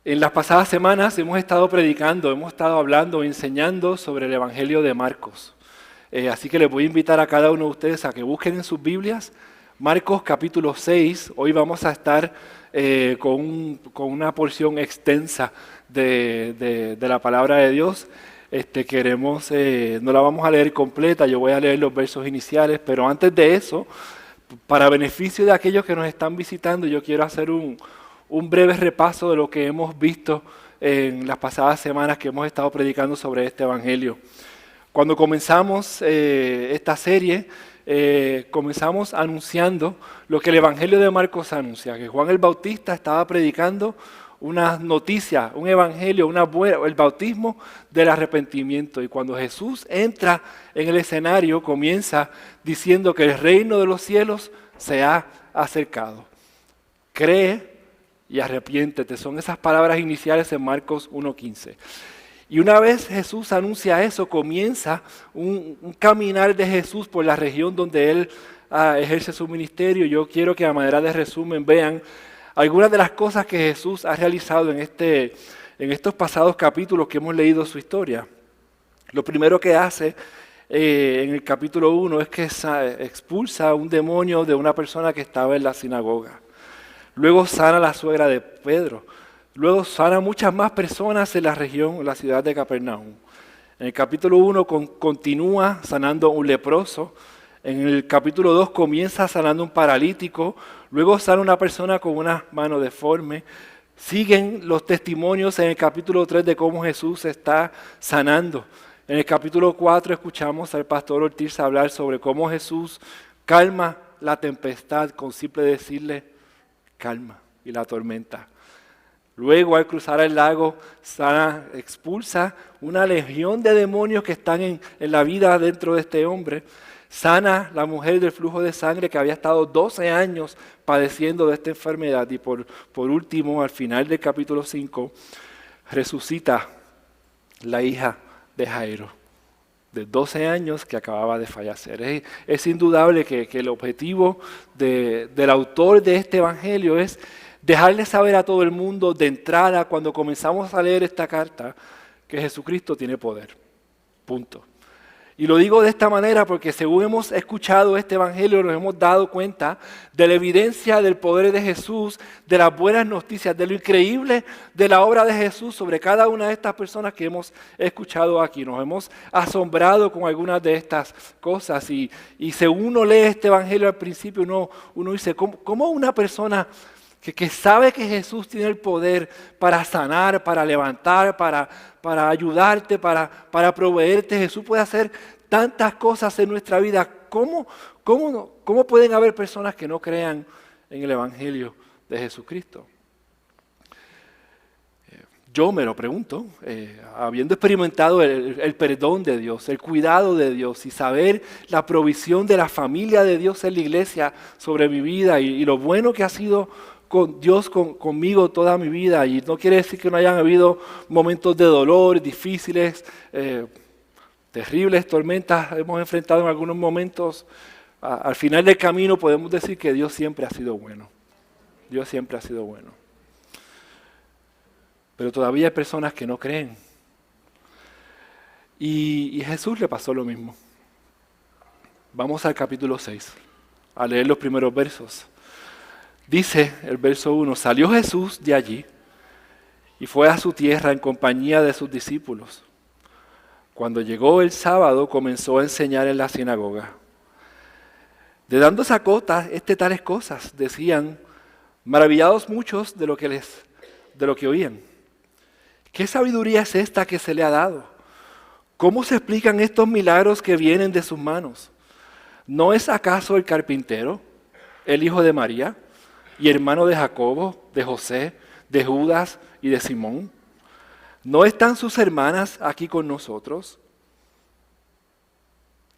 En las pasadas semanas hemos estado predicando, hemos estado hablando, enseñando sobre el Evangelio de Marcos. Así que les voy a invitar a cada uno de ustedes a que busquen en sus Biblias Marcos capítulo 6. Hoy vamos a estar con una porción extensa de la palabra de Dios. No la vamos a leer completa, yo voy a leer los versos iniciales, pero antes de eso, para beneficio de aquellos que nos están visitando, yo quiero hacer un breve repaso de lo que hemos visto en las pasadas semanas que hemos estado predicando sobre este Evangelio. Cuando comenzamos esta serie, comenzamos anunciando lo que el Evangelio de Marcos anuncia, que Juan el Bautista estaba predicando una noticia, un evangelio, el bautismo del arrepentimiento. Y cuando Jesús entra en el escenario, comienza diciendo que el reino de los cielos se ha acercado. Cree y arrepiéntete. Son esas palabras iniciales en Marcos 1:15. Y una vez Jesús anuncia eso, comienza un caminar de Jesús por la región donde Él ejerce su ministerio. Yo quiero que a manera de resumen vean algunas de las cosas que Jesús ha realizado en estos pasados capítulos que hemos leído su historia. Lo primero que hace en el capítulo 1 es que expulsa un demonio de una persona que estaba en la sinagoga. Luego sana a la suegra de Pedro. Luego sana a muchas más personas en la región, en la ciudad de Capernaum. En el capítulo 1 continúa sanando a un leproso. En el capítulo 2 comienza sanando a un paralítico. Luego sana a una persona con una mano deforme. Siguen los testimonios en el capítulo 3 de cómo Jesús está sanando. En el capítulo 4 escuchamos al pastor Ortiz hablar sobre cómo Jesús calma la tempestad con simple decirle calma y la tormenta. Luego, al cruzar el lago, expulsa una legión de demonios que están en la vida dentro de este hombre. Sana la mujer del flujo de sangre que había estado 12 años padeciendo de esta enfermedad. Y por último, al final del capítulo 5, resucita la hija de Jairo, de 12 años que acababa de fallecer. Es indudable que el objetivo del autor de este evangelio es dejarle saber a todo el mundo de entrada, cuando comenzamos a leer esta carta, que Jesucristo tiene poder. Punto. Y lo digo de esta manera porque según hemos escuchado este evangelio, nos hemos dado cuenta de la evidencia del poder de Jesús, de las buenas noticias, de lo increíble de la obra de Jesús sobre cada una de estas personas que hemos escuchado aquí. Nos hemos asombrado con algunas de estas cosas y según uno lee este evangelio al principio, uno dice, ¿cómo una persona que sabe que Jesús tiene el poder para sanar, para levantar, para ayudarte, para proveerte? Jesús puede hacer tantas cosas en nuestra vida. ¿Cómo pueden haber personas que no crean en el Evangelio de Jesucristo? Yo me lo pregunto, habiendo experimentado el perdón de Dios, el cuidado de Dios y saber la provisión de la familia de Dios en la iglesia sobre mi vida y lo bueno que ha sido con Dios conmigo toda mi vida, y no quiere decir que no hayan habido momentos de dolor, difíciles, terribles tormentas hemos enfrentado en algunos momentos. Al final del camino podemos decir que Dios siempre ha sido bueno. Dios siempre ha sido bueno. Pero todavía hay personas que no creen. Y Jesús le pasó lo mismo. Vamos al capítulo 6, a leer los primeros versos. Dice el verso 1, salió Jesús de allí y fue a su tierra en compañía de sus discípulos. Cuando llegó el sábado comenzó a enseñar en la sinagoga. De dando sacota tales cosas, decían, maravillados muchos de lo que oían. ¿Qué sabiduría es esta que se le ha dado? ¿Cómo se explican estos milagros que vienen de sus manos? ¿No es acaso el carpintero, el hijo de María, y hermano de Jacobo, de José, de Judas y de Simón? ¿No están sus hermanas aquí con nosotros?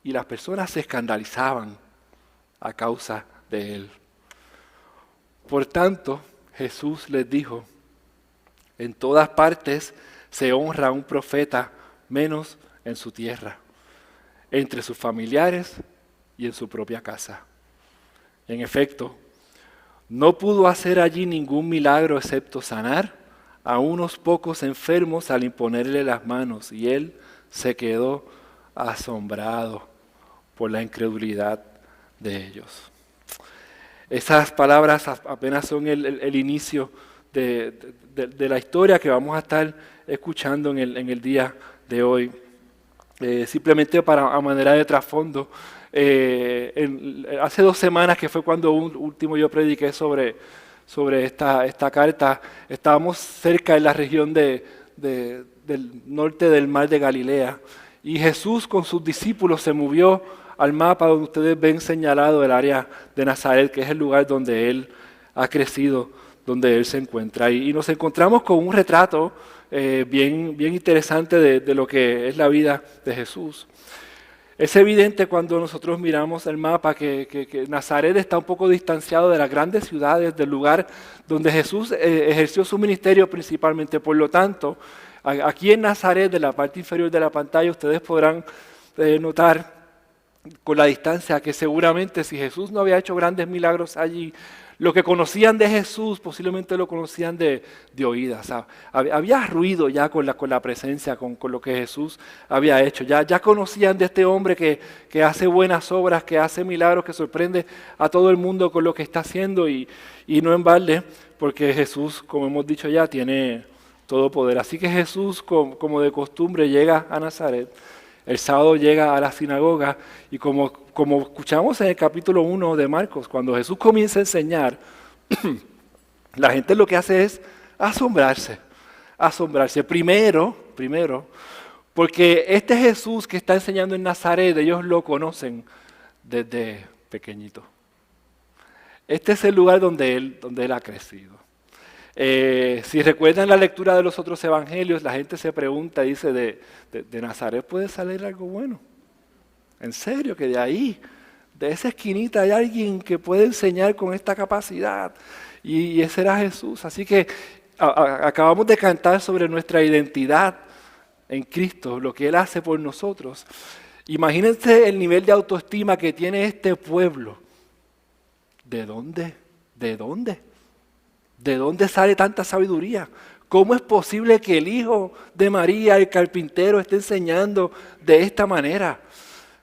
Y las personas se escandalizaban a causa de él. Por tanto, Jesús les dijo, en todas partes se honra a un profeta, menos en su tierra, entre sus familiares y en su propia casa. En efecto, no pudo hacer allí ningún milagro excepto sanar a unos pocos enfermos al imponerle las manos, y él se quedó asombrado por la incredulidad de ellos. Esas palabras apenas son el inicio de la historia que vamos a estar escuchando en el día de hoy. Simplemente a manera de trasfondo, hace 2 semanas que fue cuando último yo prediqué sobre esta carta, estábamos cerca de la región del norte del mar de Galilea, y Jesús con sus discípulos se movió al mapa donde ustedes ven señalado el área de Nazaret, que es el lugar donde Él ha crecido, donde Él se encuentra. Y nos encontramos con un retrato bien interesante de lo que es la vida de Jesús. Es evidente cuando nosotros miramos el mapa que Nazaret está un poco distanciado de las grandes ciudades, del lugar donde Jesús ejerció su ministerio principalmente. Por lo tanto, aquí en Nazaret, de la parte inferior de la pantalla, ustedes podrán notar con la distancia que seguramente si Jesús no había hecho grandes milagros allí, lo que conocían de Jesús posiblemente lo conocían de oídas. Había ruido ya con la presencia, con lo que Jesús había hecho. Ya conocían de este hombre que hace buenas obras, que hace milagros, que sorprende a todo el mundo con lo que está haciendo, y no en balde, porque Jesús, como hemos dicho ya, tiene todo poder. Así que Jesús, como de costumbre, llega a Nazaret. El sábado llega a la sinagoga, y como escuchamos en el capítulo 1 de Marcos, cuando Jesús comienza a enseñar, la gente lo que hace es asombrarse. Primero, porque este Jesús que está enseñando en Nazaret, ellos lo conocen desde pequeñito. Este es el lugar donde él ha crecido. Si recuerdan la lectura de los otros evangelios, la gente se pregunta, dice, de Nazaret puede salir algo bueno. En serio, que de ahí, de esa esquinita, hay alguien que puede enseñar con esta capacidad. Y ese era Jesús. Así que acabamos de cantar sobre nuestra identidad en Cristo, lo que Él hace por nosotros. Imagínense el nivel de autoestima que tiene este pueblo. ¿De dónde? ¿De dónde sale tanta sabiduría? ¿Cómo es posible que el hijo de María, el carpintero, esté enseñando de esta manera?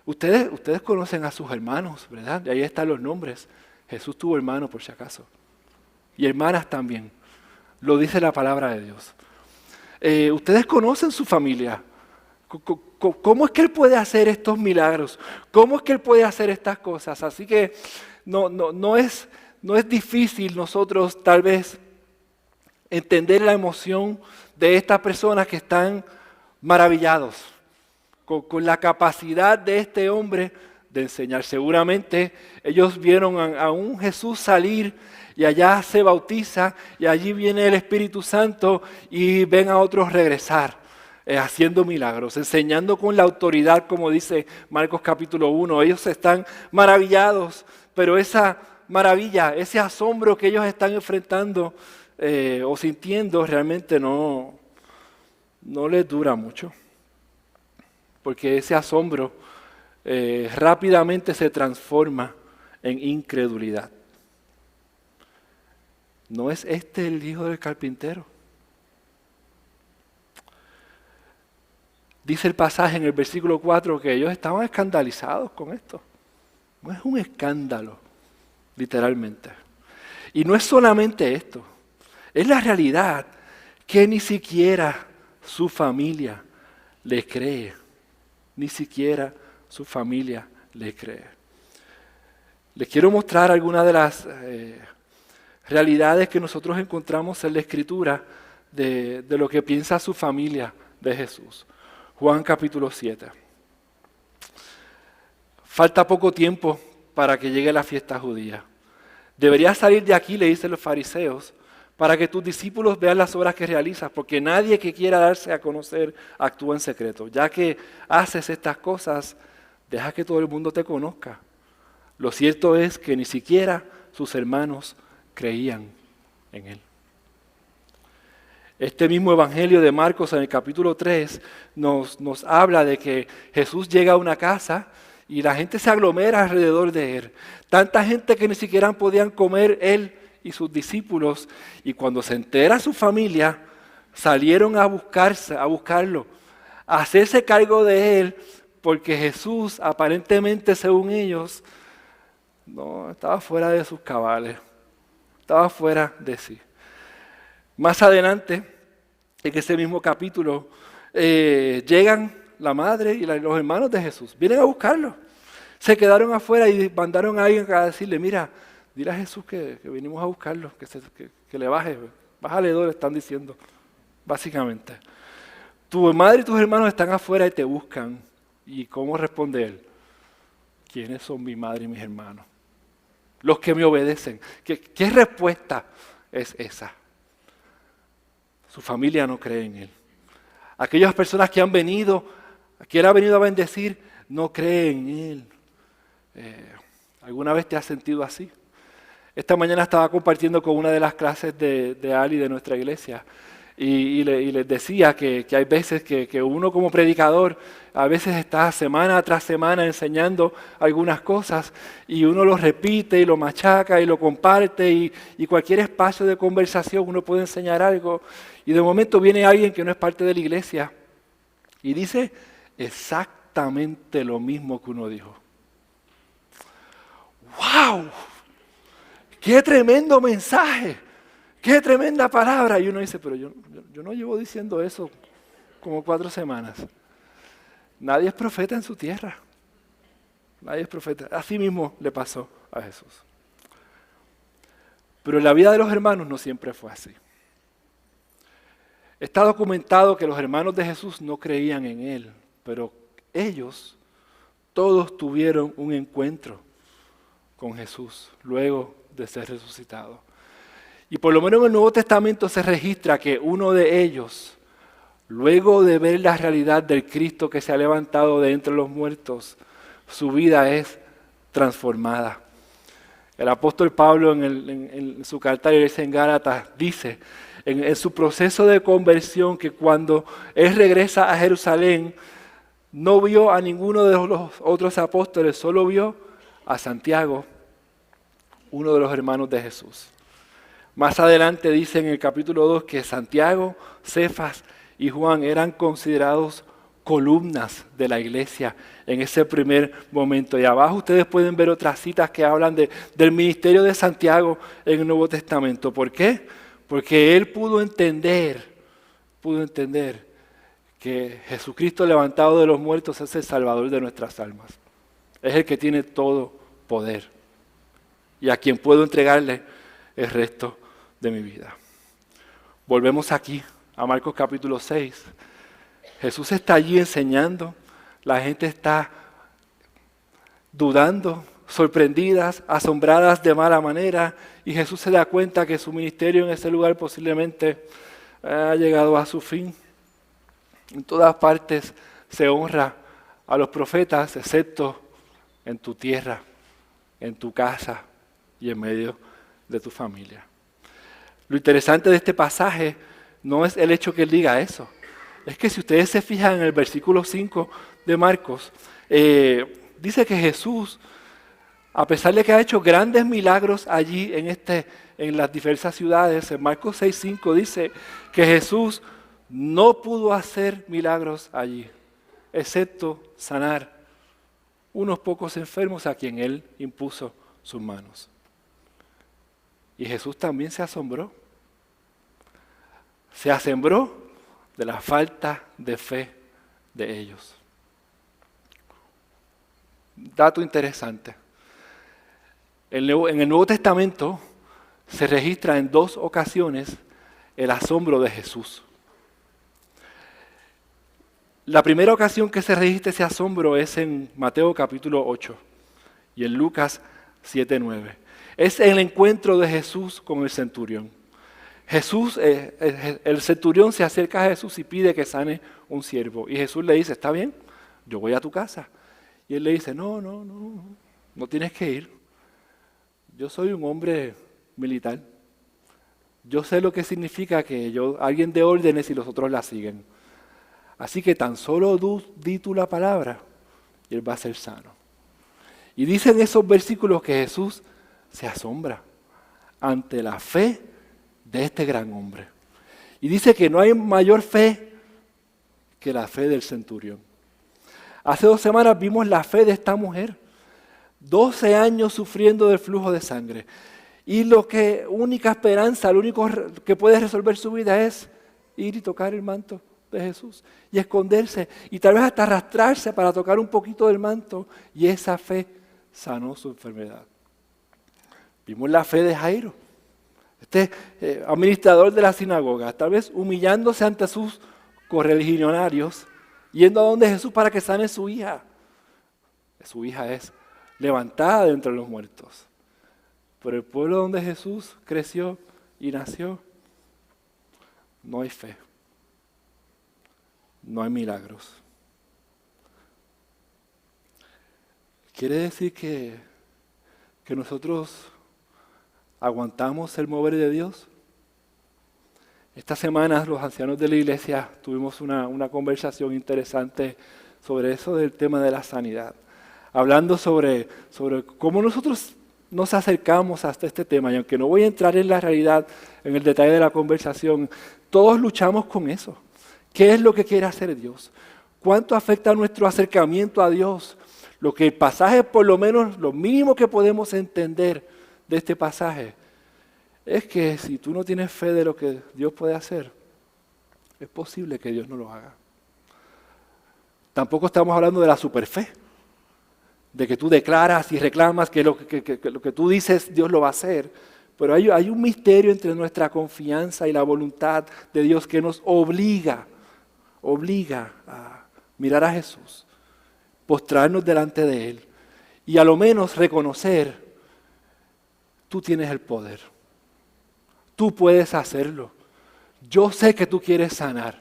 Ustedes conocen a sus hermanos, ¿verdad? De ahí están los nombres. Jesús tuvo hermanos, por si acaso. Y hermanas también. Lo dice la palabra de Dios. Ustedes conocen su familia. ¿Cómo es que Él puede hacer estos milagros? ¿Cómo es que Él puede hacer estas cosas? Así que no es difícil nosotros tal vez entender la emoción de estas personas que están maravillados con la capacidad de este hombre de enseñar. Seguramente ellos vieron a un Jesús salir y allá se bautiza y allí viene el Espíritu Santo, y ven a otros regresar haciendo milagros, enseñando con la autoridad, como dice Marcos capítulo 1. Ellos están maravillados, pero esa maravilla, ese asombro que ellos están enfrentando o sintiendo realmente no les dura mucho, porque ese asombro rápidamente se transforma en incredulidad. ¿No es este el hijo del carpintero? Dice el pasaje en el versículo 4 que ellos estaban escandalizados con esto. No es un escándalo, literalmente. Y no es solamente esto, es la realidad que ni siquiera su familia le cree. Ni siquiera su familia le cree. Les quiero mostrar algunas de las realidades que nosotros encontramos en la Escritura de lo que piensa su familia de Jesús. Juan capítulo 7. Falta poco tiempo para que llegue la fiesta judía. Deberías salir de aquí, le dicen los fariseos, para que tus discípulos vean las obras que realizas, porque nadie que quiera darse a conocer actúa en secreto. Ya que haces estas cosas, deja que todo el mundo te conozca. Lo cierto es que ni siquiera sus hermanos creían en él. Este mismo evangelio de Marcos en el capítulo 3 nos habla de que Jesús llega a una casa y la gente se aglomera alrededor de él. Tanta gente que ni siquiera podían comer él y sus discípulos. Y cuando se entera su familia, salieron a buscarlo, a hacerse cargo de él, porque Jesús, aparentemente según ellos, no estaba fuera de sus cabales, estaba fuera de sí. Más adelante, en ese mismo capítulo, llegan la madre y los hermanos de Jesús, vienen a buscarlo. Se quedaron afuera y mandaron a alguien a decirle, mira, dile a Jesús que vinimos a buscarlo, que le baje, bájale dos, le están diciendo, básicamente. Tu madre y tus hermanos están afuera y te buscan. ¿Y cómo responde él? ¿Quiénes son mi madre y mis hermanos? Los que me obedecen. ¿Qué respuesta es esa? Su familia no cree en él. Aquellas personas que han venido, que él ha venido a bendecir, no creen en él. ¿Alguna vez te has sentido así? Esta mañana estaba compartiendo con una de las clases de Ali de nuestra iglesia y les decía que hay veces que uno como predicador a veces está semana tras semana enseñando algunas cosas y uno lo repite y lo machaca y lo comparte y cualquier espacio de conversación uno puede enseñar algo y de momento viene alguien que no es parte de la iglesia y dice exactamente lo mismo que uno dijo. ¡Wow! ¡Qué tremendo mensaje! ¡Qué tremenda palabra! Y uno dice, pero yo no llevo diciendo eso como 4 semanas. Nadie es profeta en su tierra. Nadie es profeta. Así mismo le pasó a Jesús. Pero en la vida de los hermanos no siempre fue así. Está documentado que los hermanos de Jesús no creían en él, pero ellos todos tuvieron un encuentro con Jesús luego de ser resucitado. Y por lo menos en el Nuevo Testamento se registra que uno de ellos, luego de ver la realidad del Cristo que se ha levantado de entre los muertos, su vida es transformada. El apóstol Pablo en su carta a la iglesia en Gálatas dice, en su proceso de conversión, que cuando él regresa a Jerusalén, no vio a ninguno de los otros apóstoles, solo vio a Santiago, uno de los hermanos de Jesús. Más adelante dice en el capítulo 2 que Santiago, Cefas y Juan eran considerados columnas de la iglesia en ese primer momento. Y abajo ustedes pueden ver otras citas que hablan del ministerio de Santiago en el Nuevo Testamento. ¿Por qué? Porque él pudo entender que Jesucristo levantado de los muertos es el Salvador de nuestras almas. Es el que tiene todo poder y a quien puedo entregarle el resto de mi vida. Volvemos aquí a Marcos capítulo 6. Jesús está allí enseñando, la gente está dudando, sorprendidas, asombradas de mala manera, y Jesús se da cuenta que su ministerio en ese lugar posiblemente ha llegado a su fin. En todas partes se honra a los profetas, excepto en tu tierra, en tu casa y en medio de tu familia. Lo interesante de este pasaje no es el hecho que él diga eso. Es que si ustedes se fijan en el versículo 5 de Marcos, dice que Jesús, a pesar de que ha hecho grandes milagros allí en las diversas ciudades, en Marcos 6:5 dice que Jesús no pudo hacer milagros allí, excepto sanar unos pocos enfermos a quien él impuso sus manos. Y Jesús también se asombró. Se asombró de la falta de fe de ellos. Dato interesante. En el Nuevo Testamento se registra en 2 ocasiones el asombro de Jesús. La primera ocasión que se registra ese asombro es en Mateo capítulo 8 y en Lucas 7:9. Es el encuentro de Jesús con el centurión. El centurión se acerca a Jesús y pide que sane un siervo. Y Jesús le dice, está bien, yo voy a tu casa. Y él le dice, no tienes que ir. Yo soy un hombre militar. Yo sé lo que significa que alguien dé órdenes y los otros la siguen. Así que tan solo di tú la palabra y él va a ser sano. Y dicen esos versículos que Jesús se asombra ante la fe de este gran hombre. Y dice que no hay mayor fe que la fe del centurión. Hace 2 semanas vimos la fe de esta mujer. 12 años sufriendo del flujo de sangre. Y única esperanza, lo único que puede resolver su vida es ir y tocar el manto de Jesús. Y esconderse. Y tal vez hasta arrastrarse para tocar un poquito del manto. Y esa fe sanó su enfermedad. Vimos la fe de Jairo. Este administrador de la sinagoga, tal vez humillándose ante sus correligionarios, yendo a donde Jesús para que sane su hija. Su hija es levantada de entre los muertos. Pero el pueblo donde Jesús creció y nació, no hay fe. No hay milagros. Quiere decir que nosotros aguantamos el mover de Dios. Esta semana los ancianos de la iglesia tuvimos una conversación interesante sobre eso del tema de la sanidad. Hablando sobre cómo nosotros nos acercamos hasta este tema. Y aunque no voy a entrar en la realidad, en el detalle de la conversación, todos luchamos con eso. ¿Qué es lo que quiere hacer Dios? ¿Cuánto afecta nuestro acercamiento a Dios? Lo que el pasaje, por lo menos, lo mínimo que podemos entender de este pasaje, es que si tú no tienes fe de lo que Dios puede hacer, es posible que Dios no lo haga. Tampoco estamos hablando de la superfe, de que tú declaras y reclamas que lo que tú dices Dios lo va a hacer, pero hay un misterio entre nuestra confianza y la voluntad de Dios que nos obliga a mirar a Jesús, postrarnos delante de Él y a lo menos reconocer, tú tienes el poder, tú puedes hacerlo, yo sé que tú quieres sanar,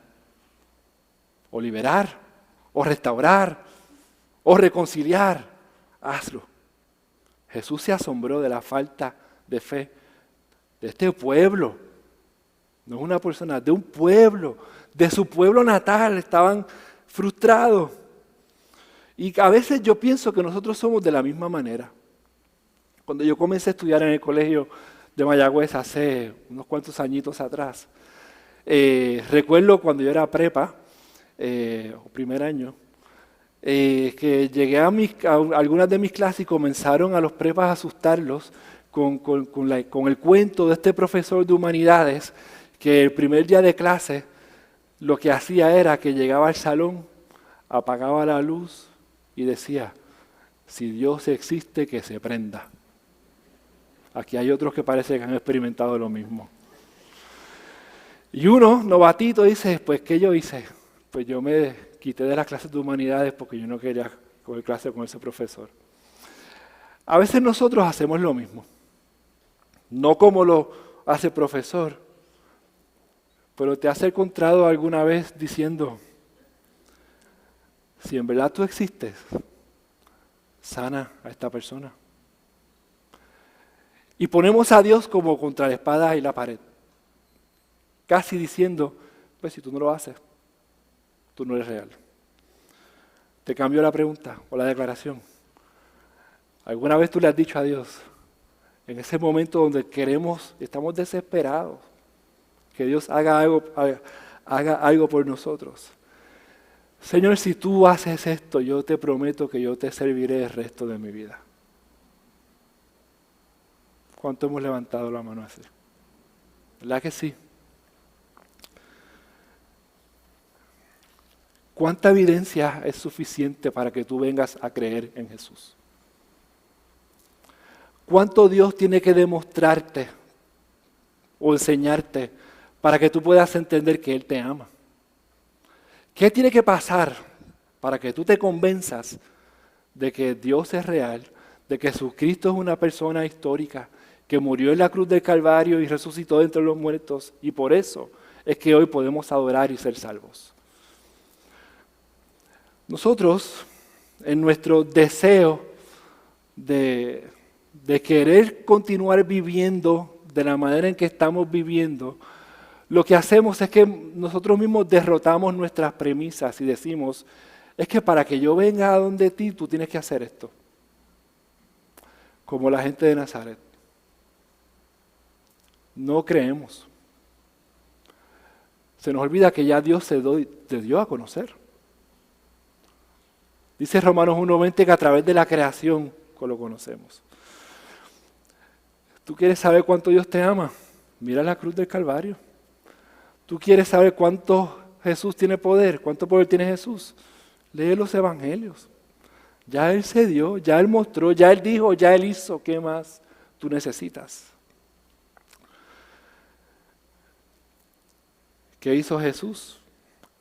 o liberar, o restaurar, o reconciliar, hazlo. Jesús se asombró de la falta de fe de este pueblo, no es una persona, de un pueblo, de su pueblo natal, estaban frustrados. Y a veces yo pienso que nosotros somos de la misma manera. Cuando yo comencé a estudiar en el colegio de Mayagüez hace unos cuantos añitos atrás, recuerdo cuando yo era prepa, o primer año, que llegué a algunas de mis clases y comenzaron a los prepas a asustarlos con el cuento de este profesor de humanidades que el primer día de clase lo que hacía era que llegaba al salón, apagaba la luz y decía, si Dios existe, que se prenda. Aquí hay otros que parece que han experimentado lo mismo. Y uno, novatito, dice, pues ¿qué yo hice? Pues yo me quité de las clases de humanidades porque yo no quería coger clase con ese profesor. A veces nosotros hacemos lo mismo. No como lo hace el profesor, pero te has encontrado alguna vez diciendo, si en verdad tú existes, sana a esta persona. Y ponemos a Dios como contra la espada y la pared, casi diciendo, pues si tú no lo haces, tú no eres real. Te cambio la pregunta o la declaración. ¿Alguna vez tú le has dicho a Dios, en ese momento donde estamos desesperados, que Dios haga algo por nosotros? Señor, si tú haces esto, yo te prometo que yo te serviré el resto de mi vida. ¿Cuánto hemos levantado la mano así? ¿Verdad que sí? ¿Cuánta evidencia es suficiente para que tú vengas a creer en Jesús? ¿Cuánto Dios tiene que demostrarte o enseñarte para que tú puedas entender que Él te ama? ¿Qué tiene que pasar para que tú te convenzas de que Dios es real, de que Jesucristo es una persona histórica, que murió en la cruz del Calvario y resucitó de entre los muertos, y por eso es que hoy podemos adorar y ser salvos? Nosotros, en nuestro deseo de querer continuar viviendo de la manera en que estamos viviendo, lo que hacemos es que nosotros mismos derrotamos nuestras premisas y decimos, es que para que yo venga a donde ti, tú tienes que hacer esto. Como la gente de Nazaret. No creemos. Se nos olvida que ya Dios se dio a conocer. Dice Romanos 1:20 que a través de la creación lo conocemos. ¿Tú quieres saber cuánto Dios te ama? Mira la cruz del Calvario. ¿Tú quieres saber cuánto Jesús tiene poder? ¿Cuánto poder tiene Jesús? Lee los evangelios. Ya Él se dio, ya Él mostró, ya Él dijo, ya Él hizo. ¿Qué más tú necesitas? ¿Qué hizo Jesús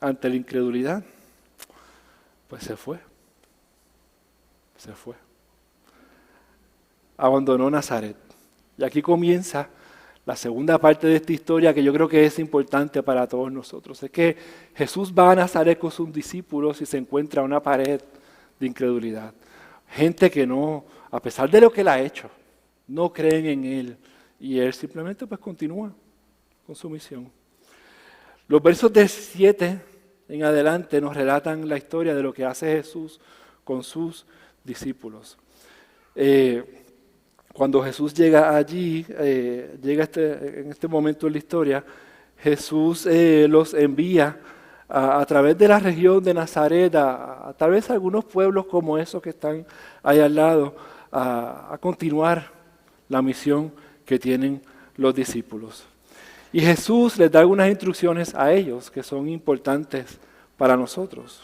ante la incredulidad? Pues se fue. Se fue. Abandonó Nazaret. Y aquí comienza la segunda parte de esta historia que yo creo que es importante para todos nosotros. Es que Jesús va a Nazaret con sus discípulos y se encuentra una pared de incredulidad. Gente que no, a pesar de lo que Él ha hecho, no creen en Él. Y Él simplemente pues continúa con su misión. Los versos del 7 en adelante nos relatan la historia de lo que hace Jesús con sus discípulos. Cuando Jesús llega allí, en este momento en la historia, Jesús los envía a través de la región de Nazaret, a tal vez algunos pueblos como esos que están ahí al lado, a continuar la misión que tienen los discípulos. Y Jesús les da algunas instrucciones a ellos que son importantes para nosotros.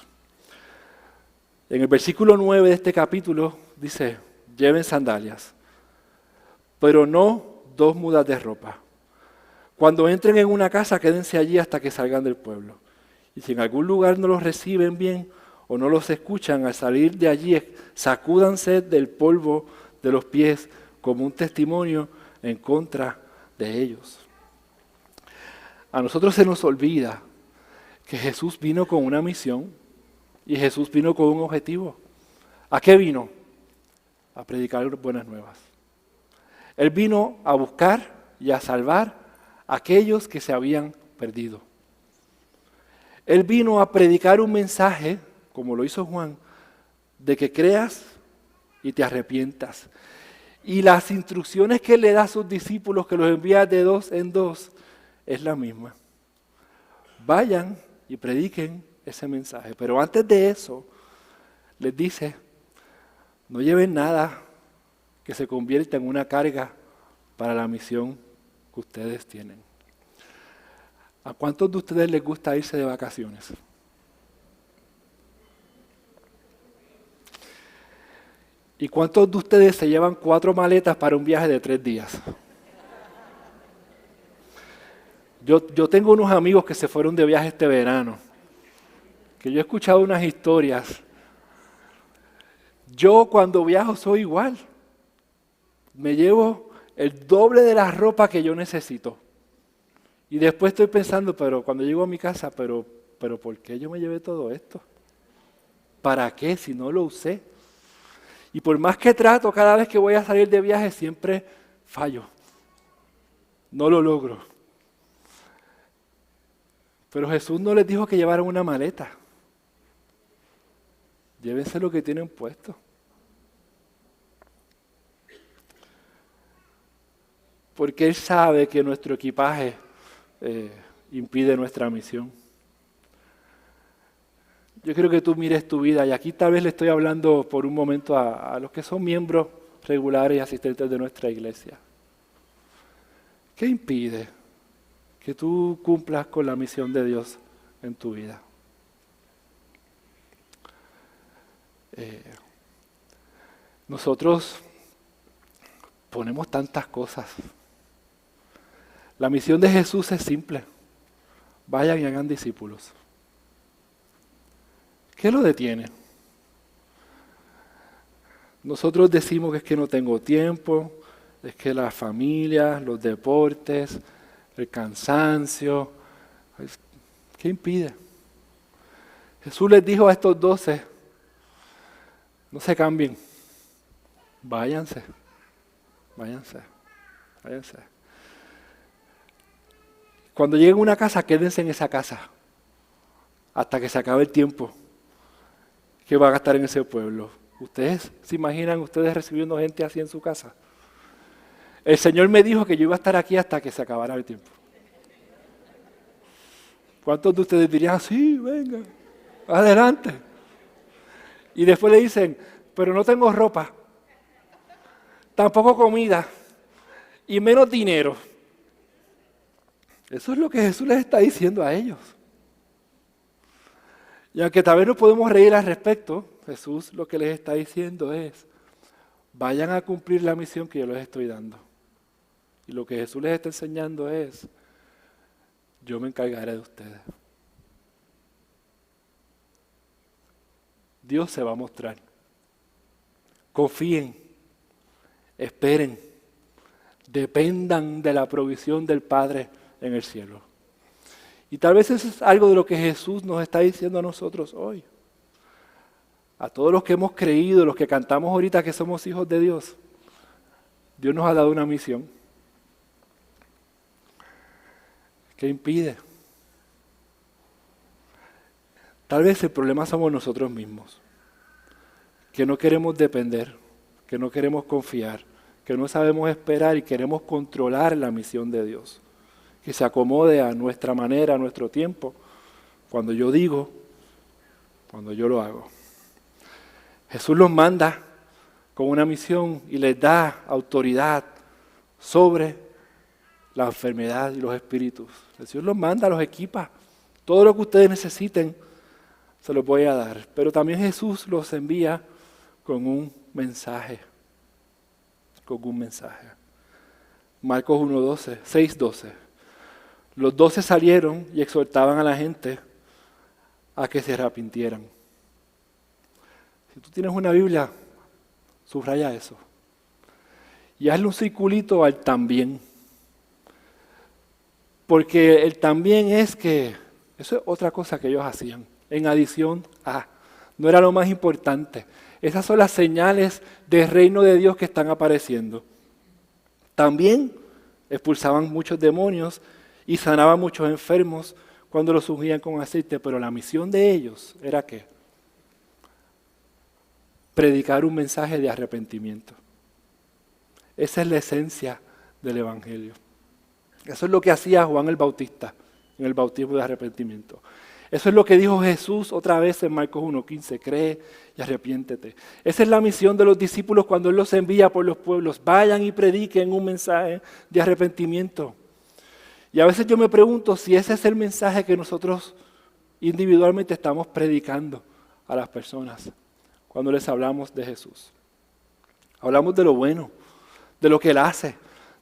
En el versículo 9 de este capítulo dice, lleven sandalias, pero no 2 mudas de ropa. Cuando entren en una casa, quédense allí hasta que salgan del pueblo. Y si en algún lugar no los reciben bien o no los escuchan, al salir de allí, sacúdanse del polvo de los pies como un testimonio en contra de ellos. A nosotros se nos olvida que Jesús vino con una misión y Jesús vino con un objetivo. ¿A qué vino? A predicar buenas nuevas. Él vino a buscar y a salvar a aquellos que se habían perdido. Él vino a predicar un mensaje, como lo hizo Juan, de que creas y te arrepientas. Y las instrucciones que Él le da a sus discípulos, que los envía de 2 en 2, es la misma. Vayan y prediquen ese mensaje. Pero antes de eso, les dice, no lleven nada que se convierta en una carga para la misión que ustedes tienen. ¿A cuántos de ustedes les gusta irse de vacaciones? ¿Y cuántos de ustedes se llevan 4 maletas para un viaje de 3 días? Yo tengo unos amigos que se fueron de viaje este verano, que yo he escuchado unas historias. Yo cuando viajo soy igual. Me llevo el doble de la ropa que yo necesito. Y después estoy pensando, pero cuando llego a mi casa, pero ¿por qué yo me llevé todo esto? ¿Para qué si no lo usé? Y por más que trato, cada vez que voy a salir de viaje, siempre fallo. No lo logro. Pero Jesús no les dijo que llevaran una maleta. Llévense lo que tienen puesto. Porque Él sabe que nuestro equipaje impide nuestra misión. Yo quiero que tú mires tu vida, y aquí tal vez le estoy hablando por un momento a los que son miembros regulares y asistentes de nuestra iglesia. ¿Qué impide que tú cumplas con la misión de Dios en tu vida? Nosotros ponemos tantas cosas. La misión de Jesús es simple. Vayan y hagan discípulos. ¿Qué lo detiene? Nosotros decimos que es que no tengo tiempo, es que la familia, los deportes, el cansancio. ¿Qué impide? Jesús les dijo a estos 12, no se cambien, váyanse. Cuando lleguen a una casa, quédense en esa casa hasta que se acabe el tiempo que va a gastar en ese pueblo. ¿Ustedes se imaginan ustedes recibiendo gente así en su casa? El Señor me dijo que yo iba a estar aquí hasta que se acabara el tiempo. ¿Cuántos de ustedes dirían, sí, venga, adelante? Y después le dicen, pero no tengo ropa, tampoco comida y menos dinero. Eso es lo que Jesús les está diciendo a ellos. Y aunque tal vez no podemos reír al respecto, Jesús lo que les está diciendo es, vayan a cumplir la misión que yo les estoy dando. Y lo que Jesús les está enseñando es, yo me encargaré de ustedes. Dios se va a mostrar. Confíen, esperen, dependan de la provisión del Padre en el cielo. Y tal vez eso es algo de lo que Jesús nos está diciendo a nosotros hoy. A todos los que hemos creído, los que cantamos ahorita que somos hijos de Dios, Dios nos ha dado una misión. ¿Qué impide? Tal vez el problema somos nosotros mismos, que no queremos depender, que no queremos confiar, que no sabemos esperar y queremos controlar la misión de Dios, que se acomode a nuestra manera, a nuestro tiempo, cuando yo digo, cuando yo lo hago. Jesús los manda con una misión y les da autoridad sobre la enfermedad y los espíritus. Jesús los manda, los equipa. Todo lo que ustedes necesiten se los voy a dar. Pero también Jesús los envía con un mensaje. Con un mensaje. Marcos 1:12, 6:12. Los 12 salieron y exhortaban a la gente a que se arrepintieran. Si tú tienes una Biblia, subraya eso. Y hazle un circulito al también. Porque el también es que, eso es otra cosa que ellos hacían, en adición a, no era lo más importante. Esas son las señales del reino de Dios que están apareciendo. También expulsaban muchos demonios y sanaban muchos enfermos cuando los ungían con aceite, pero la misión de ellos era ¿qué? Predicar un mensaje de arrepentimiento. Esa es la esencia del Evangelio. Eso es lo que hacía Juan el Bautista en el bautismo de arrepentimiento. Eso es lo que dijo Jesús otra vez en Marcos 1:15, cree y arrepiéntete. Esa es la misión de los discípulos cuando Él los envía por los pueblos. Vayan y prediquen un mensaje de arrepentimiento. Y a veces yo me pregunto si ese es el mensaje que nosotros individualmente estamos predicando a las personas cuando les hablamos de Jesús. Hablamos de lo bueno, de lo que Él hace,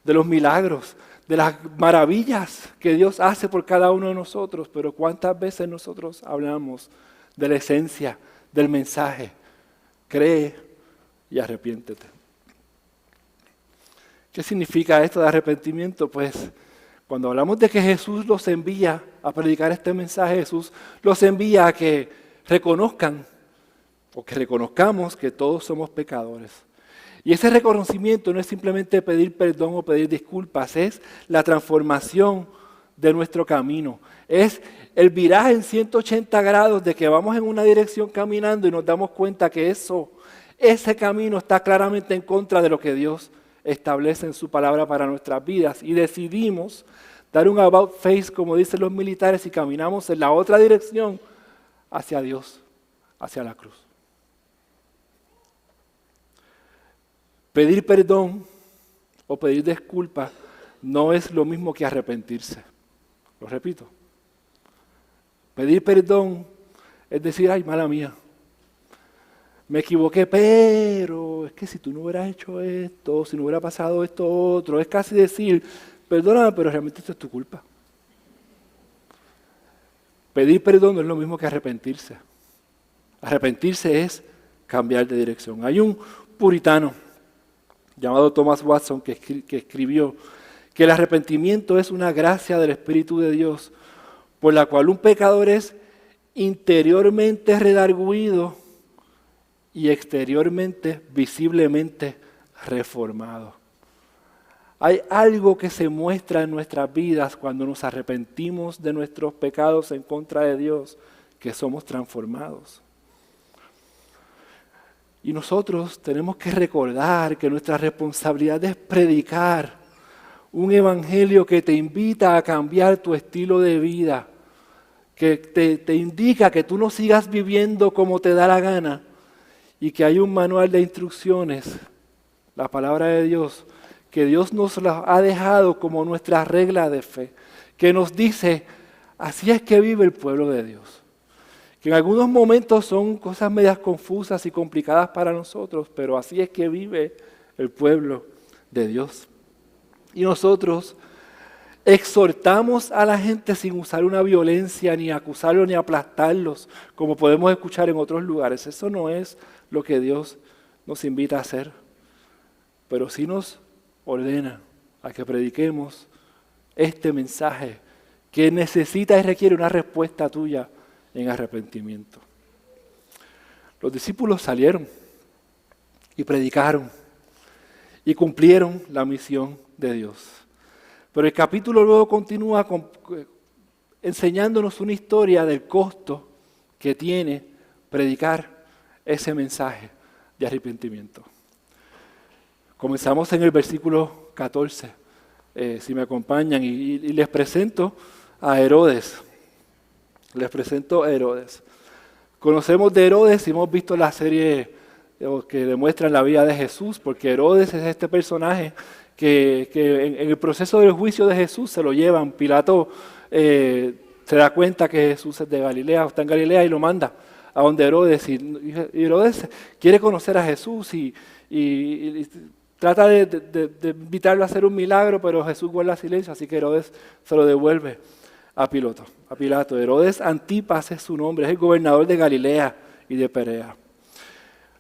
de los milagros, de las maravillas que Dios hace por cada uno de nosotros, pero ¿cuántas veces nosotros hablamos de la esencia del mensaje? Cree y arrepiéntete. ¿Qué significa esto de arrepentimiento? Pues cuando hablamos de que Jesús los envía a predicar este mensaje, Jesús los envía a que reconozcan o que reconozcamos que todos somos pecadores. Y ese reconocimiento no es simplemente pedir perdón o pedir disculpas, es la transformación de nuestro camino. Es el viraje en 180 grados de que vamos en una dirección caminando y nos damos cuenta que ese camino está claramente en contra de lo que Dios establece en su palabra para nuestras vidas. Y decidimos dar un about face, como dicen los militares, y caminamos en la otra dirección hacia Dios, hacia la cruz. Pedir perdón o pedir disculpas no es lo mismo que arrepentirse. Lo repito. Pedir perdón es decir, ay, mala mía, me equivoqué, pero es que si tú no hubieras hecho esto, si no hubiera pasado esto otro, es casi decir, perdóname, pero realmente esto es tu culpa. Pedir perdón no es lo mismo que arrepentirse. Arrepentirse es cambiar de dirección. Hay un puritano llamado Thomas Watson, que escribió que el arrepentimiento es una gracia del Espíritu de Dios, por la cual un pecador es interiormente redarguido y exteriormente, visiblemente reformado. Hay algo que se muestra en nuestras vidas cuando nos arrepentimos de nuestros pecados en contra de Dios, que somos transformados. Y nosotros tenemos que recordar que nuestra responsabilidad es predicar un evangelio que te invita a cambiar tu estilo de vida, que te indica que tú no sigas viviendo como te da la gana y que hay un manual de instrucciones, la palabra de Dios, que Dios nos la ha dejado como nuestra regla de fe, que nos dice, así es que vive el pueblo de Dios. Que en algunos momentos son cosas medias confusas y complicadas para nosotros, pero así es que vive el pueblo de Dios. Y nosotros exhortamos a la gente sin usar una violencia, ni acusarlos, ni aplastarlos, como podemos escuchar en otros lugares. Eso no es lo que Dios nos invita a hacer, pero sí nos ordena a que prediquemos este mensaje que necesita y requiere una respuesta tuya en arrepentimiento. Los discípulos salieron y predicaron y cumplieron la misión de Dios. Pero el capítulo luego continúa enseñándonos una historia del costo que tiene predicar ese mensaje de arrepentimiento. Comenzamos en el versículo 14, si me acompañan, y les presento a Herodes. Les presento a Herodes. Conocemos de Herodes y hemos visto la serie que demuestra la vida de Jesús, porque Herodes es este personaje que en el proceso del juicio de Jesús se lo llevan. Pilato se da cuenta que Jesús es de Galilea, está en Galilea y lo manda a donde Herodes. Y Herodes quiere conocer a Jesús y trata de invitarlo a hacer un milagro, pero Jesús guarda silencio, así que Herodes se lo devuelve a Pilato. Herodes Antipas es su nombre, es el gobernador de Galilea y de Perea.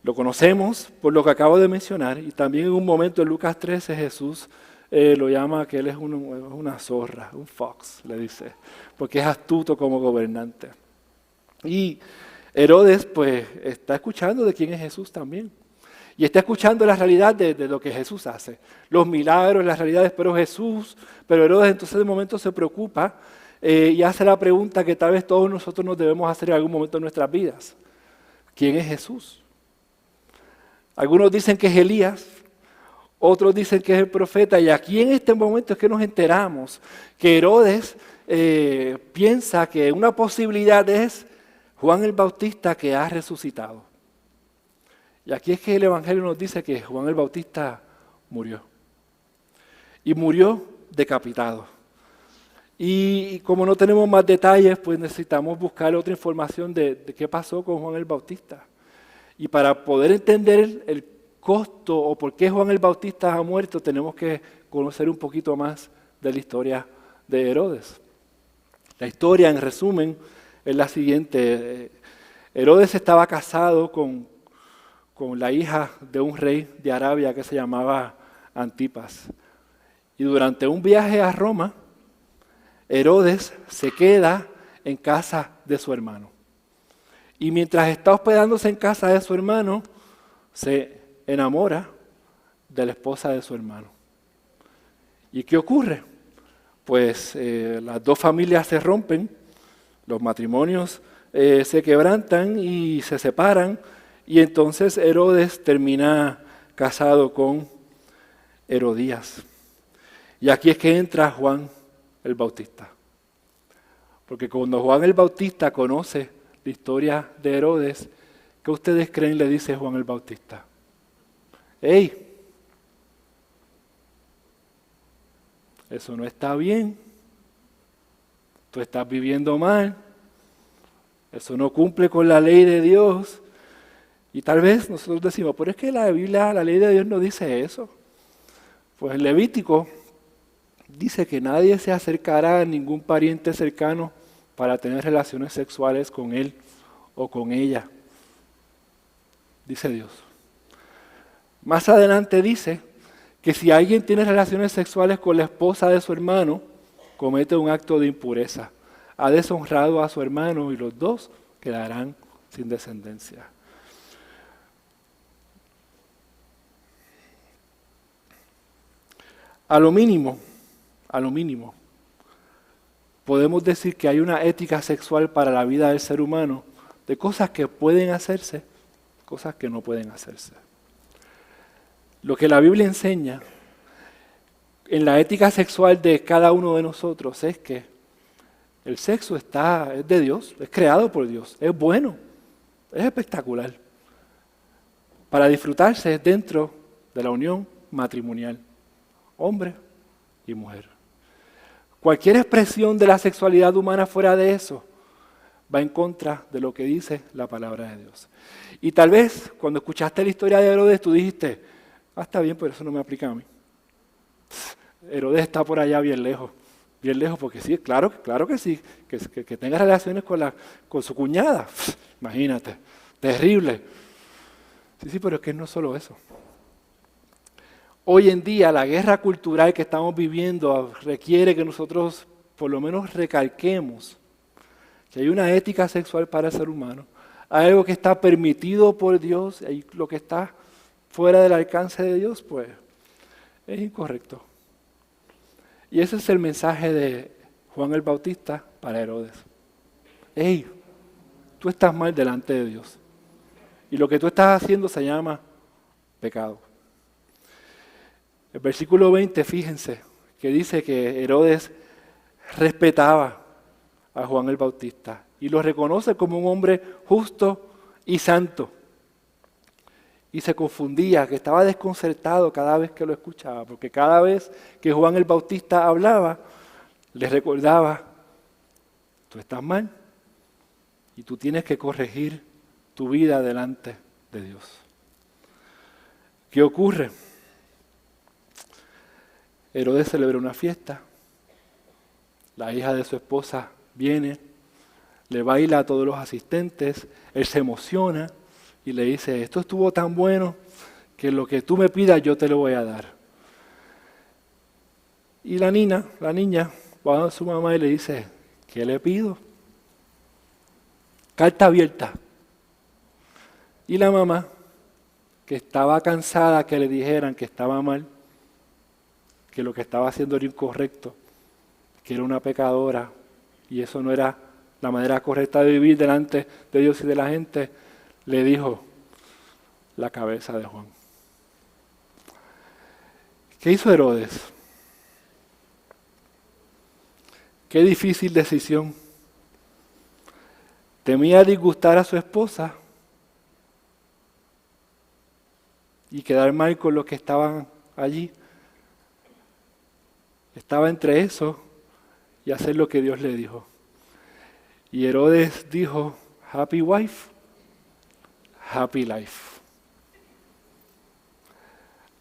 Lo conocemos por lo que acabo de mencionar, y también en un momento en Lucas 13 Jesús lo llama que él es una zorra, un fox, le dice, porque es astuto como gobernante. Y Herodes pues está escuchando de quién es Jesús también. Y está escuchando la realidad de lo que Jesús hace, los milagros, las realidades, pero Herodes entonces de momento se preocupa y hace la pregunta que tal vez todos nosotros nos debemos hacer en algún momento de nuestras vidas. ¿Quién es Jesús? Algunos dicen que es Elías, otros dicen que es el profeta, y aquí en este momento es que nos enteramos que Herodes piensa que una posibilidad es Juan el Bautista que ha resucitado. Y aquí es que el Evangelio nos dice que Juan el Bautista murió. Y murió decapitado. Y como no tenemos más detalles, pues necesitamos buscar otra información de qué pasó con Juan el Bautista. Y para poder entender el costo o por qué Juan el Bautista ha muerto, tenemos que conocer un poquito más de la historia de Herodes. La historia, en resumen, es la siguiente. Herodes estaba casado con la hija de un rey de Arabia que se llamaba Antipas. Y durante un viaje a Roma, Herodes se queda en casa de su hermano. Y mientras está hospedándose en casa de su hermano, se enamora de la esposa de su hermano. ¿Y qué ocurre? Pues las dos familias se rompen, los matrimonios se quebrantan y se separan, y entonces Herodes termina casado con Herodías. Y aquí es que entra Juan el Bautista. Porque cuando Juan el Bautista conoce la historia de Herodes, ¿qué ustedes creen le dice Juan el Bautista? ¡Ey! Eso no está bien. Tú estás viviendo mal. Eso no cumple con la ley de Dios. Y tal vez nosotros decimos, pero es que la Biblia, la ley de Dios no dice eso. Pues el Levítico dice que nadie se acercará a ningún pariente cercano para tener relaciones sexuales con él o con ella. Dice Dios. Más adelante dice que si alguien tiene relaciones sexuales con la esposa de su hermano, comete un acto de impureza. Ha deshonrado a su hermano y los dos quedarán sin descendencia. A lo mínimo, podemos decir que hay una ética sexual para la vida del ser humano de cosas que pueden hacerse, cosas que no pueden hacerse. Lo que la Biblia enseña en la ética sexual de cada uno de nosotros es que El sexo es de Dios, es creado por Dios, es bueno, es espectacular. Para disfrutarse dentro de la unión matrimonial, hombre y mujer. Cualquier expresión de la sexualidad humana fuera de eso va en contra de lo que dice la palabra de Dios. Y tal vez cuando escuchaste la historia de Herodes tú dijiste, está bien, pero eso no me aplica a mí. Herodes está por allá bien lejos porque sí, claro que sí, que tenga relaciones con su cuñada, imagínate, terrible. Sí, pero es que no es solo eso. Hoy en día la guerra cultural que estamos viviendo requiere que nosotros por lo menos recalquemos que hay una ética sexual para el ser humano, hay algo que está permitido por Dios y lo que está fuera del alcance de Dios, pues es incorrecto. Y ese es el mensaje de Juan el Bautista para Herodes. Hey, tú estás mal delante de Dios. Y lo que tú estás haciendo se llama pecado. El versículo 20, fíjense, que dice que Herodes respetaba a Juan el Bautista y lo reconoce como un hombre justo y santo. Y se confundía, que estaba desconcertado cada vez que lo escuchaba, porque cada vez que Juan el Bautista hablaba, le recordaba, tú estás mal y tú tienes que corregir tu vida delante de Dios. ¿Qué ocurre? Herodes celebra una fiesta, la hija de su esposa viene, le baila a todos los asistentes, él se emociona y le dice, esto estuvo tan bueno que lo que tú me pidas yo te lo voy a dar. Y la niña va a su mamá y le dice, ¿qué le pido? Carta abierta. Y la mamá, que estaba cansada que le dijeran que estaba mal, que lo que estaba haciendo era incorrecto, que era una pecadora y eso no era la manera correcta de vivir delante de Dios y de la gente, le dijo la cabeza de Juan. ¿Qué hizo Herodes? Qué difícil decisión. Temía disgustar a su esposa y quedar mal con los que estaban allí. Estaba entre eso y hacer lo que Dios le dijo. Y Herodes dijo, happy wife, happy life.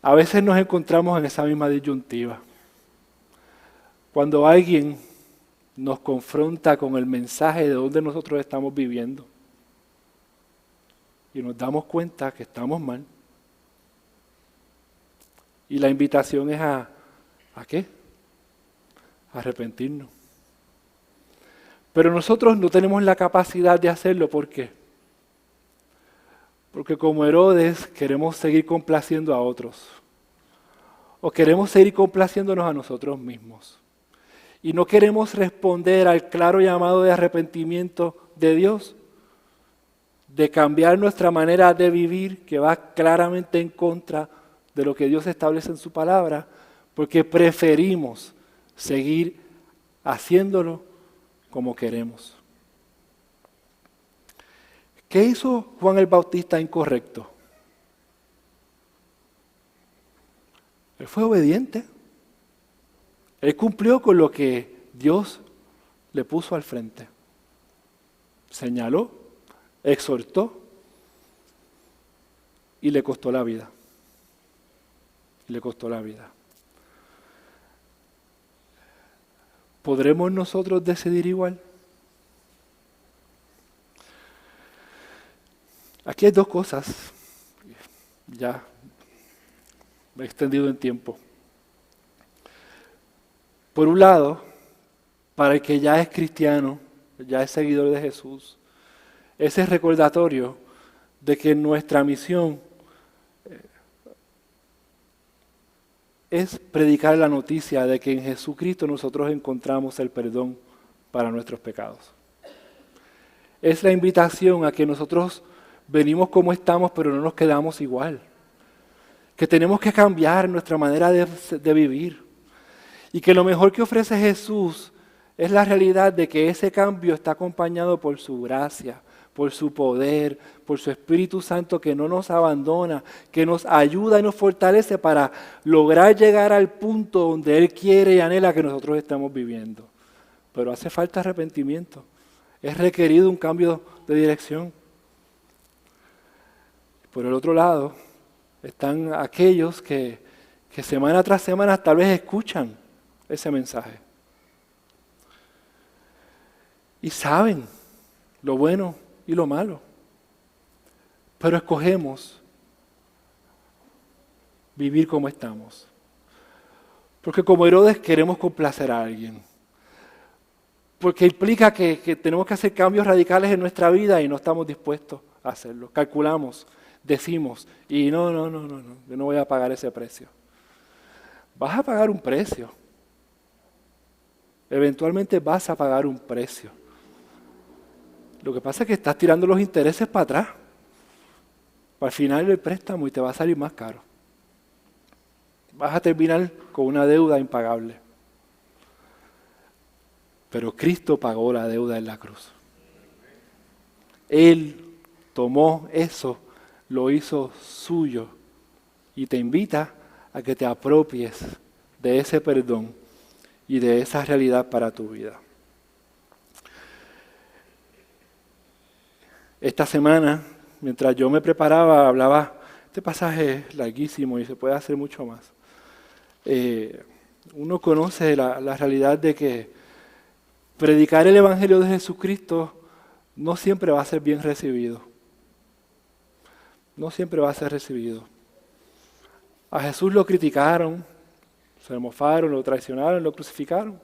A veces nos encontramos en esa misma disyuntiva. Cuando alguien nos confronta con el mensaje de dónde nosotros estamos viviendo y nos damos cuenta que estamos mal. Y la invitación es ¿a qué? A arrepentirnos. Pero nosotros no tenemos la capacidad de hacerlo. ¿Por qué? Porque como Herodes queremos seguir complaciendo a otros. O queremos seguir complaciéndonos a nosotros mismos. Y no queremos responder al claro llamado de arrepentimiento de Dios, de cambiar nuestra manera de vivir, que va claramente en contra de lo que Dios establece en su palabra, porque preferimos seguir haciéndolo como queremos. ¿Qué hizo Juan el Bautista incorrecto? Él fue obediente. Él cumplió con lo que Dios le puso al frente. Señaló, exhortó y le costó la vida. Le costó la vida. ¿Podremos nosotros decidir igual? Aquí hay dos cosas. Ya me he extendido en tiempo. Por un lado, para el que ya es cristiano, ya es seguidor de Jesús, ese recordatorio de que nuestra misión es predicar la noticia de que en Jesucristo nosotros encontramos el perdón para nuestros pecados. Es la invitación a que nosotros venimos como estamos, pero no nos quedamos igual. Que tenemos que cambiar nuestra manera de vivir. Y que lo mejor que ofrece Jesús es la realidad de que ese cambio está acompañado por su gracia, por su poder, por su Espíritu Santo que no nos abandona, que nos ayuda y nos fortalece para lograr llegar al punto donde Él quiere y anhela que nosotros estemos viviendo. Pero hace falta arrepentimiento. Es requerido un cambio de dirección. Por el otro lado, están aquellos que semana tras semana tal vez escuchan ese mensaje. Y saben lo bueno y lo malo. Pero escogemos vivir como estamos. Porque como Herodes queremos complacer a alguien. Porque implica que tenemos que hacer cambios radicales en nuestra vida y no estamos dispuestos a hacerlo. Calculamos, decimos, y no, yo no voy a pagar ese precio. Vas a pagar un precio. Eventualmente vas a pagar un precio. Lo que pasa es que estás tirando los intereses para atrás. Para el final del préstamo y te va a salir más caro. Vas a terminar con una deuda impagable. Pero Cristo pagó la deuda en la cruz. Él tomó eso, lo hizo suyo y te invita a que te apropies de ese perdón y de esa realidad para tu vida. Esta semana, mientras yo me preparaba, hablaba, este pasaje es larguísimo y se puede hacer mucho más. Uno conoce la realidad de que predicar el Evangelio de Jesucristo no siempre va a ser bien recibido. No siempre va a ser recibido. A Jesús lo criticaron, se le mofaron, lo traicionaron, lo crucificaron.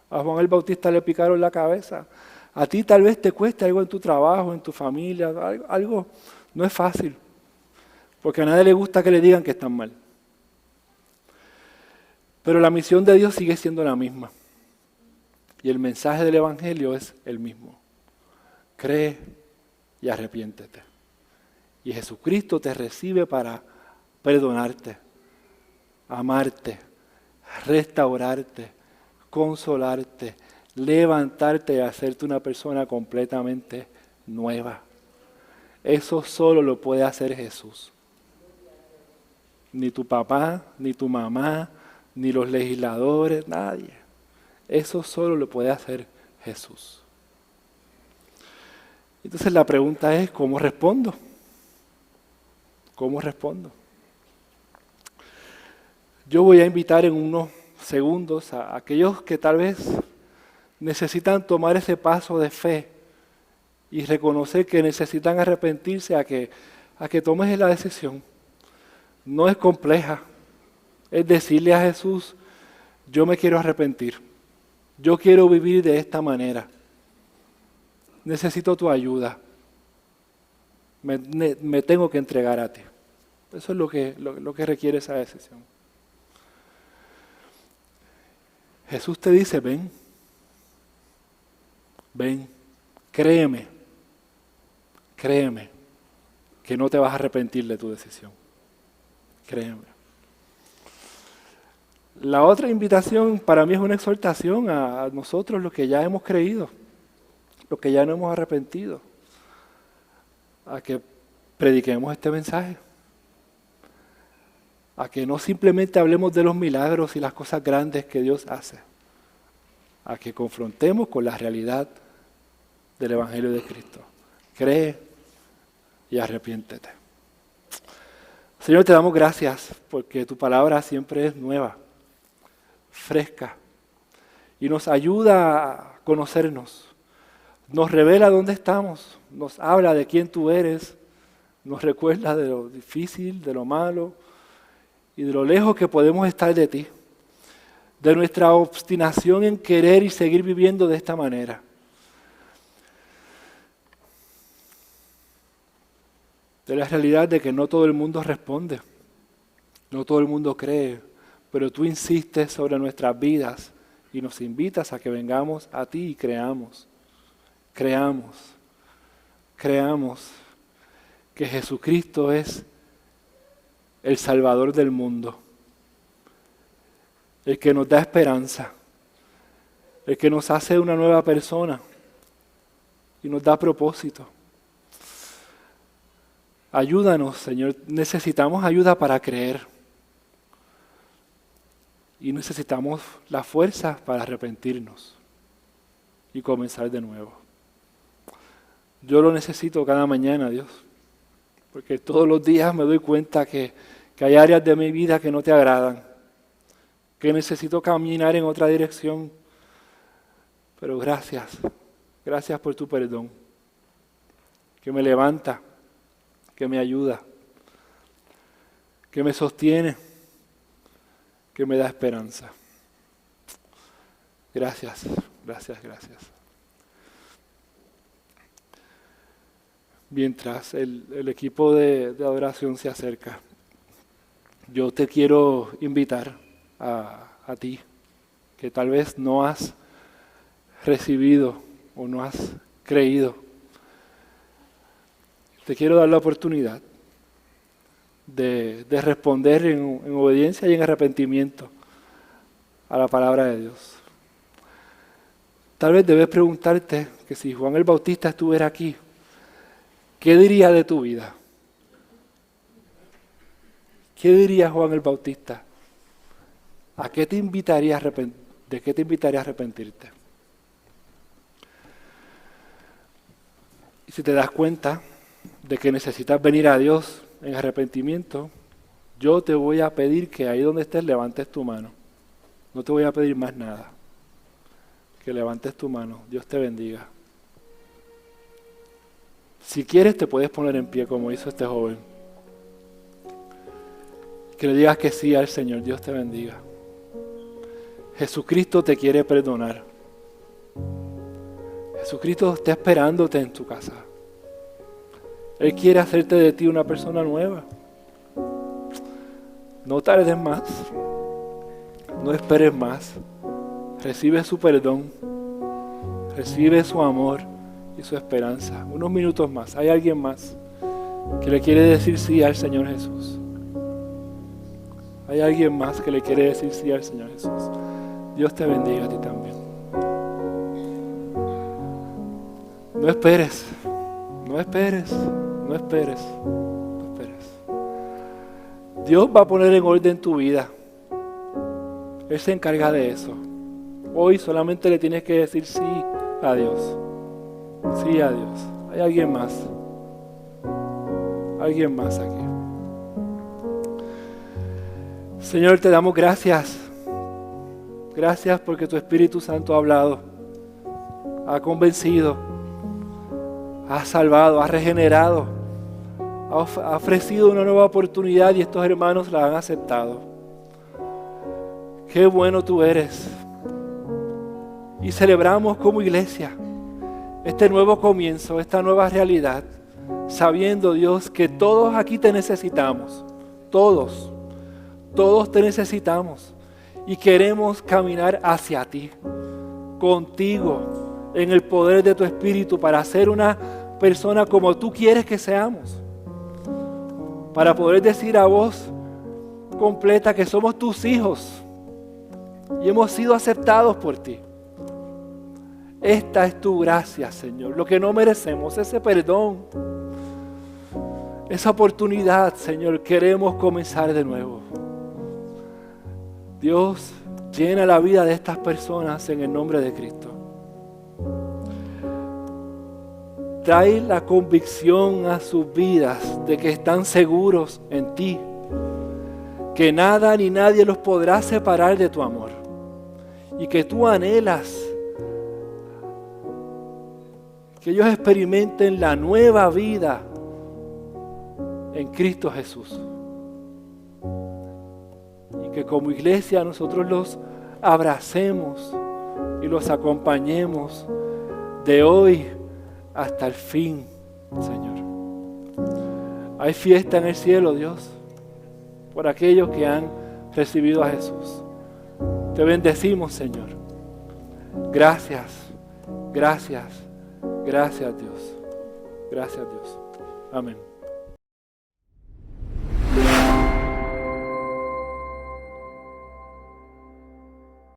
A Juan el Bautista le picaron la cabeza. A ti tal vez te cueste algo en tu trabajo, en tu familia, algo no es fácil. Porque a nadie le gusta que le digan que están mal. Pero la misión de Dios sigue siendo la misma. Y el mensaje del Evangelio es el mismo. Cree y arrepiéntete. Y Jesucristo te recibe para perdonarte, amarte, restaurarte, consolarte, levantarte y hacerte una persona completamente nueva. Eso solo lo puede hacer Jesús. Ni tu papá, ni tu mamá, ni los legisladores, nadie. Eso solo lo puede hacer Jesús. Entonces la pregunta es, ¿cómo respondo? ¿Cómo respondo? Yo voy a invitar en unos segundos a aquellos que tal vez necesitan tomar ese paso de fe y reconocer que necesitan arrepentirse a que tomes la decisión. No es compleja. Es decirle a Jesús, yo me quiero arrepentir. Yo quiero vivir de esta manera. Necesito tu ayuda. Me tengo que entregar a ti. Eso es lo que requiere esa decisión. Jesús te dice, ven, créeme que no te vas a arrepentir de tu decisión. Créeme. La otra invitación para mí es una exhortación a nosotros los que ya hemos creído, los que ya no hemos arrepentido, a que prediquemos este mensaje, a que no simplemente hablemos de los milagros y las cosas grandes que Dios hace, a que confrontemos con la realidad del Evangelio de Cristo. Cree y arrepiéntete. Señor, te damos gracias porque tu palabra siempre es nueva, fresca, y nos ayuda a conocernos. Nos revela dónde estamos, nos habla de quién tú eres, nos recuerda de lo difícil, de lo malo y de lo lejos que podemos estar de ti, de nuestra obstinación en querer y seguir viviendo de esta manera. De la realidad de que no todo el mundo responde, no todo el mundo cree, pero tú insistes sobre nuestras vidas y nos invitas a que vengamos a ti y creamos que Jesucristo es el Salvador del mundo, el que nos da esperanza, el que nos hace una nueva persona y nos da propósito. Ayúdanos, Señor. Necesitamos ayuda para creer. Y necesitamos la fuerza para arrepentirnos y comenzar de nuevo. Yo lo necesito cada mañana, Dios. Porque todos los días me doy cuenta que hay áreas de mi vida que no te agradan. Que necesito caminar en otra dirección. Pero gracias. Gracias por tu perdón. Que me levanta. Que me ayuda. Que me sostiene. Que me da esperanza. Gracias, gracias, gracias. Mientras el equipo de adoración se acerca, yo te quiero invitar a ti, que tal vez no has recibido o no has creído. Te quiero dar la oportunidad de responder en obediencia y en arrepentimiento a la palabra de Dios. Tal vez debes preguntarte que si Juan el Bautista estuviera aquí, ¿qué diría de tu vida? ¿Qué diría Juan el Bautista? ¿A qué te invitaría ¿De qué te invitaría a arrepentirte? Y si te das cuenta de que necesitas venir a Dios en arrepentimiento, yo te voy a pedir que ahí donde estés levantes tu mano. No te voy a pedir más nada. Que levantes tu mano. Dios te bendiga. Si quieres te puedes poner en pie como hizo este joven. Que le digas que sí al Señor. Dios te bendiga. Jesucristo te quiere perdonar. Jesucristo está esperándote en tu casa. Él quiere hacerte de ti una persona nueva. No tardes más. No esperes más. Recibe su perdón. Recibe su amor y su esperanza. Unos minutos más. Hay alguien más que le quiere decir sí al Señor Jesús. Hay alguien más que le quiere decir sí al Señor Jesús. Dios te bendiga a ti también. No esperes. No esperes. No esperes, no esperes. Dios va a poner en orden tu vida. Él se encarga de eso. Hoy solamente le tienes que decir sí a Dios. Sí a Dios. Hay alguien más. Alguien más aquí. Señor, te damos gracias. Gracias porque tu Espíritu Santo ha hablado. Ha convencido. Ha salvado. Ha regenerado. Ha ofrecido una nueva oportunidad y estos hermanos la han aceptado. Qué bueno tú eres. Y celebramos como iglesia este nuevo comienzo, esta nueva realidad, sabiendo, Dios, que todos aquí te necesitamos. Todos te necesitamos y queremos caminar hacia ti, contigo, en el poder de tu Espíritu para ser una persona como tú quieres que seamos. Para poder decir a voz completa que somos tus hijos y hemos sido aceptados por ti. Esta es tu gracia, Señor, lo que no merecemos, ese perdón, esa oportunidad, Señor, queremos comenzar de nuevo. Dios, llena la vida de estas personas en el nombre de Cristo. Trae la convicción a sus vidas de que están seguros en ti, que nada ni nadie los podrá separar de tu amor y que tú anhelas que ellos experimenten la nueva vida en Cristo Jesús y que como iglesia nosotros los abracemos y los acompañemos de hoy hasta el fin, Señor. Hay fiesta en el cielo, Dios, por aquellos que han recibido a Jesús. Te bendecimos, Señor. Gracias, gracias, gracias, Dios. Gracias, Dios. Amén.